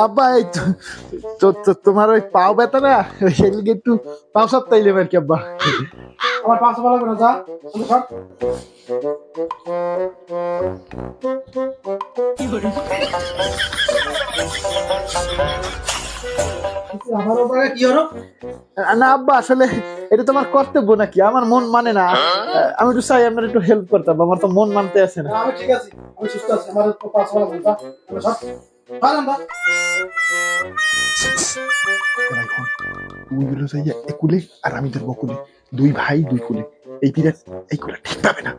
আব্বা এই তোমার ওই পাও ব্যথা না, সেদিকে একটু পাও সাপ্তাইলে আর কি আব্বা। আমার পাঁচশো ভালো করে যা সব আমার ওপরে কি হলো? না আব্বা, আসলে এটা তোমার কর্তব্য নাকি, আমার মন মানে না। আমি একটু চাই আপনার একটু হেল্প করতাম, আমার তো মন মানতে আছে না। আমি ঠিক আছি, আমি সুস্থ আছি, আমার পাঁচশো ভালো করে যা সব ভালো না। তুই গুলো যাইয়া একুলে আর আমি তোর বকুলে, দুই ভাই দুই কুলে, এই পিরিয়ড এইগুলা ঠিক পাবে না।